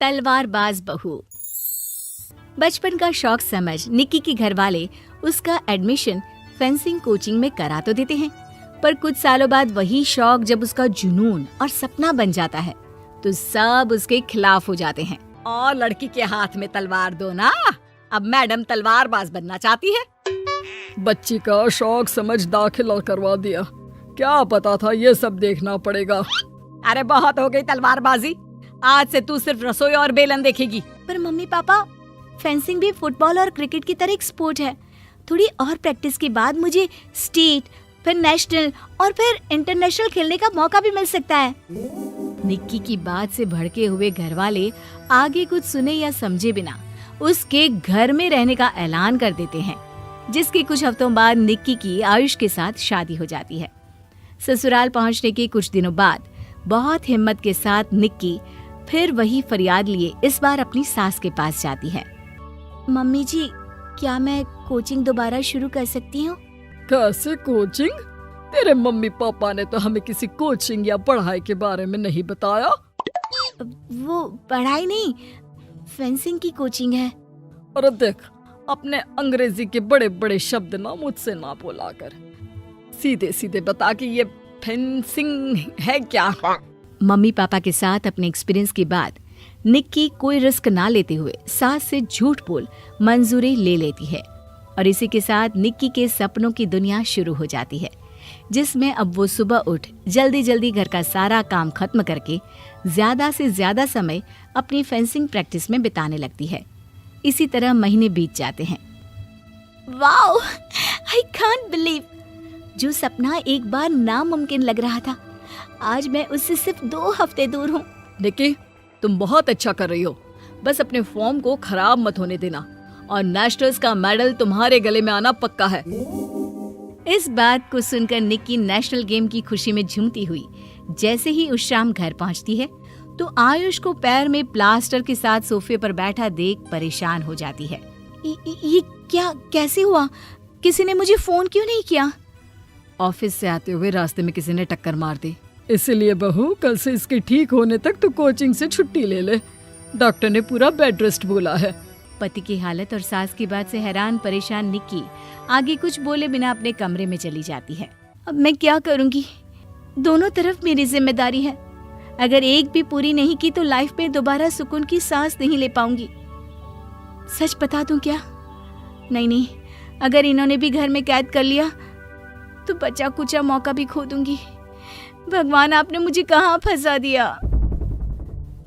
तलवारबाज बहू। बचपन का शौक समझ निक्की के घर वाले उसका एडमिशन फेंसिंग कोचिंग में करा तो देते हैं, पर कुछ सालों बाद वही शौक जब उसका जुनून और सपना बन जाता है तो सब उसके खिलाफ हो जाते हैं। और लड़की के हाथ में तलवार दो ना, अब मैडम तलवारबाज बनना चाहती है। बच्ची का शौक समझ दाखिला करवा दिया, क्या पता था ये सब देखना पड़ेगा। अरे बहुत हो गई तलवारबाजी, आज से तू सिर्फ रसोई और बेलन देखेगी। पर मम्मी पापा, फेंसिंग भी फुटबॉल और क्रिकेट की तरह एक स्पोर्ट है। थोड़ी और प्रैक्टिस के बाद मुझे स्टेट, फिर नेशनल और फिर इंटरनेशनल खेलने का मौका भी मिल सकता है। निक्की की बात से भड़के हुए घर वाले आगे कुछ सुने या समझे बिना उसके घर में रहने का ऐलान कर देते हैं, जिसके कुछ हफ्तों बाद निक्की की आयुष के साथ शादी हो जाती है। ससुराल पहुंचने के कुछ दिनों बाद बहुत हिम्मत के साथ निक्की फिर वही फरियाद लिए इस बार अपनी सास के पास जाती है। मम्मी जी, क्या मैं कोचिंग दोबारा शुरू कर सकती हूँ? कैसे कोचिंग? तेरे मम्मी पापा ने तो हमें किसी कोचिंग या पढ़ाई के बारे में नहीं बताया। वो पढ़ाई नहीं, फेंसिंग की कोचिंग है। और देख, अपने अंग्रेजी के बड़े बड़े शब्द ना मुझसे ना बोला कर, सीधे सीधे बता कि ये फेंसिंग है क्या। मम्मी पापा के साथ अपने एक्सपीरियंस के बाद निक्की कोई रिस्क ना लेते हुए सास से झूठ बोल मंजूरी ले लेती है, और इसी के साथ निक्की के सपनों की दुनिया शुरू हो जाती है, जिसमें अब वो सुबह उठ जल्दी जल्दी घर का सारा काम खत्म करके ज्यादा से ज्यादा समय अपनी फेंसिंग प्रैक्टिस में बिताने लगती है। इसी तरह महीने बीत जाते हैं। वाओ, आई कांट बिलीव, जो सपना एक बार नामुमकिन लग रहा था, आज मैं उससे सिर्फ 2 हफ्ते दूर हूँ। निक्की, तुम बहुत अच्छा कर रही हो, बस अपने फॉर्म को खराब मत होने देना, और नेशनल्स का मेडल तुम्हारे गले में आना पक्का है। इस बात को सुनकर निक्की नेशनल गेम की खुशी में झूमती हुई जैसे ही उस शाम घर पहुंचती है तो आयुष को पैर में प्लास्टर के साथ सोफे पर बैठा देख परेशान हो जाती है। ये क्या, कैसे हुआ? किसी ने मुझे फोन क्यों नहीं किया? ऑफिस से आते हुए रास्ते में किसी ने टक्कर मार दी, इसलिए बहू कल से इसके ठीक होने तक तो कोचिंग से छुट्टी ले ले, डॉक्टर ने पूरा बेड रेस्ट बोला है। पति की हालत और सास की बात से हैरान परेशान निक्की आगे कुछ बोले बिना अपने कमरे में चली जाती है। अब मैं क्या करूंगी? दोनों तरफ मेरी जिम्मेदारी है, अगर एक भी पूरी नहीं की तो लाइफ में दोबारा सुकून की सांस नहीं ले पाऊंगी। सच बता दूं क्या? नहीं, अगर इन्होंने भी घर में कैद कर लिया तो बचा कुचा मौका भी खो दूंगी। भगवान, आपने मुझे कहाँ फंसा दिया।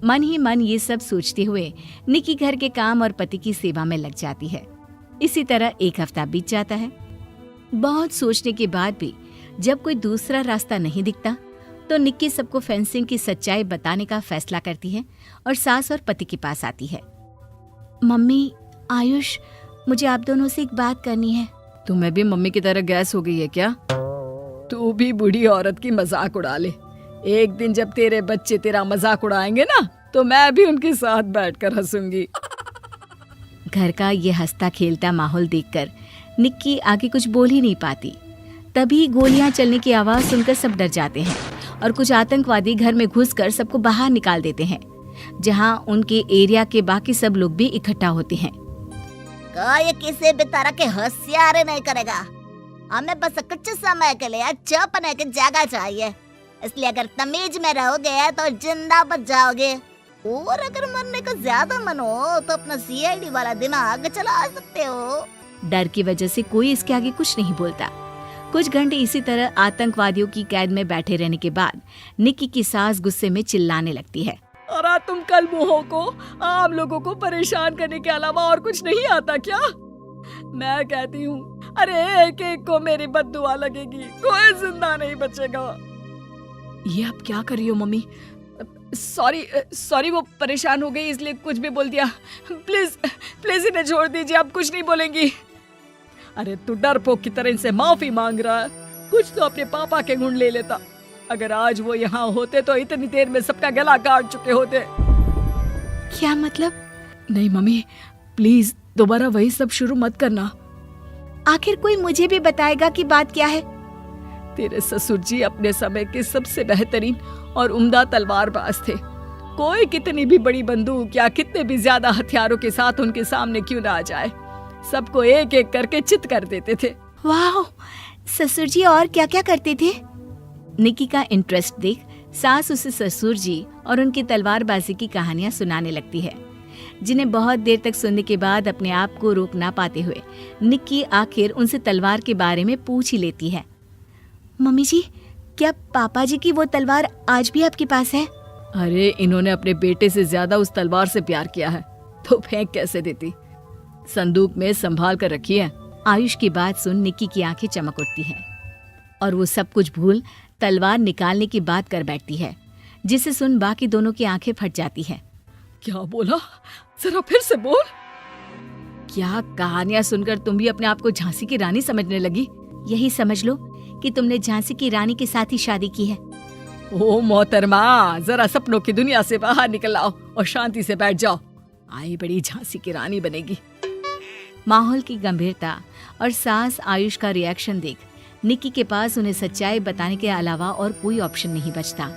मन ही मन ये सब सोचते हुए निक्की घर के काम और पति की सेवा में लग जाती है। इसी तरह 1 हफ्ता बीत जाता है। बहुत सोचने के बाद भी जब कोई दूसरा रास्ता नहीं दिखता तो निक्की सबको फेंसिंग की सच्चाई बताने का फैसला करती है और सास और पति के पास आती है। मम्मी, आयुष, मुझे आप दोनों से एक बात करनी है। तुम्हें भी मम्मी की तरह गैस हो गई है क्या? तू भी बूढ़ी औरत की मजाक उड़ा ले। एक दिन जब तेरे बच्चे तेरा मजाक उड़ाएंगे ना तो मैं भी उनके साथ बैठकर हंसूंगी। घर का ये हंसता खेलता माहौल देखकर निक्की आगे कुछ बोल ही नहीं पाती। तभी गोलियां चलने की आवाज सुनकर सब डर जाते हैं और कुछ आतंकवादी घर में घुसकर सबको बाहर निकाल देते हैं, जहां उनके एरिया के बाकी सब लोग भी इकट्ठा होते हैं। कोई किसी भी तरह के होशियारी नहीं करेगा, हमें बस कुछ समय के लिए चुप रहने की जगह चाहिए, इसलिए अगर तमीज में रहोगे तो जिंदा बच जाओगे, और अगर मरने का ज्यादा मन हो तो अपना सीआईडी वाला दिमाग चला सकते हो। डर की वजह से कोई इसके आगे कुछ नहीं बोलता। कुछ घंटे इसी तरह आतंकवादियों की कैद में बैठे रहने के बाद निक्की की सास गुस्से में चिल्लाने लगती है। अरे तुम कल मुँहों को आम लोगों को परेशान करने के अलावा और कुछ नहीं आता क्या? मैं कहती हूँ, अरे एक एक को मेरी बद्दुआ लगेगी, कोई जिंदा नहीं बचेगा। ये अब क्या कर रही हो मम्मी? सॉरी, वो परेशान हो गई इसलिए कुछ भी बोल दिया। प्लीज इन्हें छोड़ दीजिए, अब कुछ नहीं बोलेंगी। अरे तू डरपोक की तरह इनसे माफी मांग रहा है, कुछ तो अपने पापा के गुण ले लेता। अगर आज वो यहाँ होते तो इतनी देर में सबका गला काट चुके होते। क्या मतलब? नहीं मम्मी, प्लीज दोबारा वही सब शुरू मत करना। आखिर कोई मुझे भी बताएगा कि बात क्या है। तेरे ससुर जी अपने समय के सबसे बेहतरीन और उम्दा तलवारबाज थे। कोई कितनी भी बड़ी बंदूक या कितने भी ज्यादा हथियारों के साथ उनके सामने क्यों ना आ जाए, सबको एक एक करके चित कर देते थे। वाह, ससुर जी और क्या क्या करते थे? निक्की का इंटरेस्ट देख सास उसे ससुर जी और उनकी तलवारबाजी की कहानियां सुनाने लगती है, जिन्हें बहुत देर तक सुनने के बाद अपने आप को रोक ना पाते हुए निक्की आखिर उनसे तलवार के बारे में पूछ ही लेती है। मम्मी जी, क्या पापा जी की वो तलवार आज भी आपके पास है? अरे इन्होंने अपने बेटे से ज्यादा उस तलवार से प्यार किया है तो फेंक कैसे देती, संदूक में संभाल कर रखी है। आयुष की बात सुन निक्की की आंखें चमक उठती हैं और वो सब कुछ भूल तलवार निकालने की बात कर बैठती है, जिसे सुन बाकी दोनों की आंखें फट जाती है। क्या बोला, जरा फिर से बोल। क्या कहानियां सुनकर तुम भी अपने आप को झांसी की रानी समझने लगी? यही समझ लो कि तुमने झांसी की रानी के साथ ही शादी की है। ओ मोहतरमा, जरा सपनों की दुनिया से बाहर निकल आओ और शांति से बैठ जाओ, आई बड़ी झांसी की रानी बनेगी। माहौल की गंभीरता और सास आयुष का रिएक्शन देख निक्की के पास उन्हें सच्चाई बताने के अलावा और कोई ऑप्शन नहीं बचता,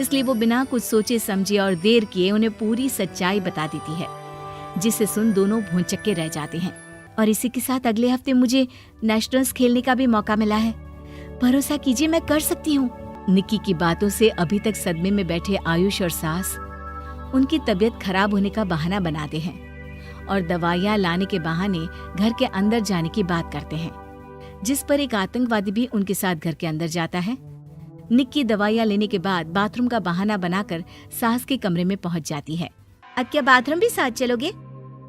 इसलिए वो बिना कुछ सोचे समझे और देर किए उन्हें पूरी सच्चाई बता देती है, जिसे सुन दोनों भौंचक्के रह जाते हैं। और इसी के साथ अगले हफ्ते मुझे नेशनल्स खेलने का भी मौका मिला है, भरोसा कीजिए मैं कर सकती हूँ। निक्की की बातों से अभी तक सदमे में बैठे आयुष और सास उनकी तबीयत खराब होने का बहाना बनाते हैं और दवाइयाँ लाने के बहाने घर के अंदर जाने की बात करते हैं, जिस पर एक आतंकवादी भी उनके साथ घर के अंदर जाता है। निक्की दवाइयाँ लेने के बाद बाथरूम का बहाना बनाकर सास के कमरे में पहुंच जाती है। अब क्या बाथरूम भी साथ चलोगे?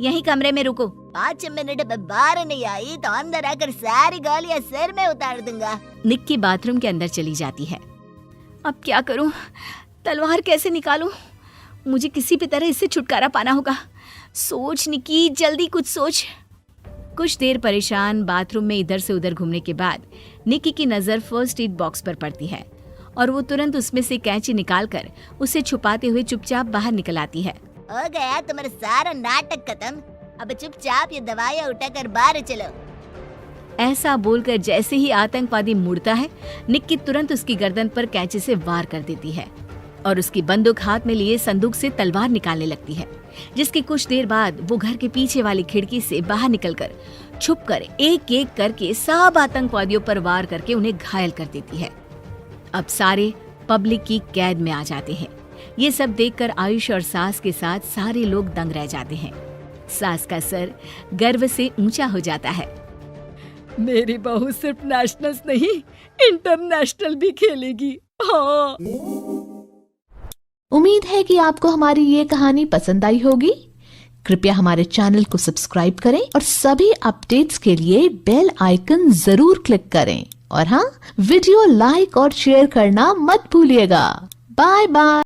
यही कमरे में रुको। 5 मिनट में बाहर नहीं आई तो अंदर आकर सारी गालियां सिर में उतार दूंगा। निक्की बाथरूम के अंदर चली जाती है। अब क्या करूं? तलवार कैसे निकालूं? मुझे किसी भी तरह इससे छुटकारा पाना होगा। सोच निक्की, जल्दी कुछ सोच। कुछ देर परेशान बाथरूम में इधर से उधर घूमने के बाद निक्की की नजर फर्स्ट एड बॉक्स पर पड़ती है और वो तुरंत उसमें से कैंची निकालकर उसे छुपाते हुए चुपचाप बाहर निकल आती है। हो गया तुम्हारा सारा नाटक खत्म, अब चुपचाप ये दवाइयाँ उठाकर बाहर चलो। ऐसा बोलकर जैसे ही आतंकवादी मुड़ता है, निक्की तुरंत उसकी गर्दन पर कैंची से वार कर देती है और उसकी बंदूक हाथ में लिए संदूक से तलवार निकालने लगती है, जिसकी कुछ देर बाद वो घर के पीछे वाली खिड़की से बाहर निकलकर छुपकर एक एक करके सब आतंकवादियों पर वार करके उन्हें घायल कर देती है। अब सारे पब्लिक की कैद में आ जाते हैं। ये सब देखकर आयुष और सास के साथ सारे लोग दंग रह जाते हैं। सास का सर गर्व से ऊंचा हो जाता है। मेरी बहू सिर्फ नेशनल्स नहीं, इंटरनेशनल भी खेलेगी। हाँ। उम्मीद है कि आपको हमारी ये कहानी पसंद आई होगी। कृपया हमारे चैनल को सब्सक्राइब करें और सभी अपडेट्स के लिए बेल आइकन जरूर क्लिक करें। और हाँ, वीडियो लाइक और शेयर करना मत भूलिएगा। Bye bye.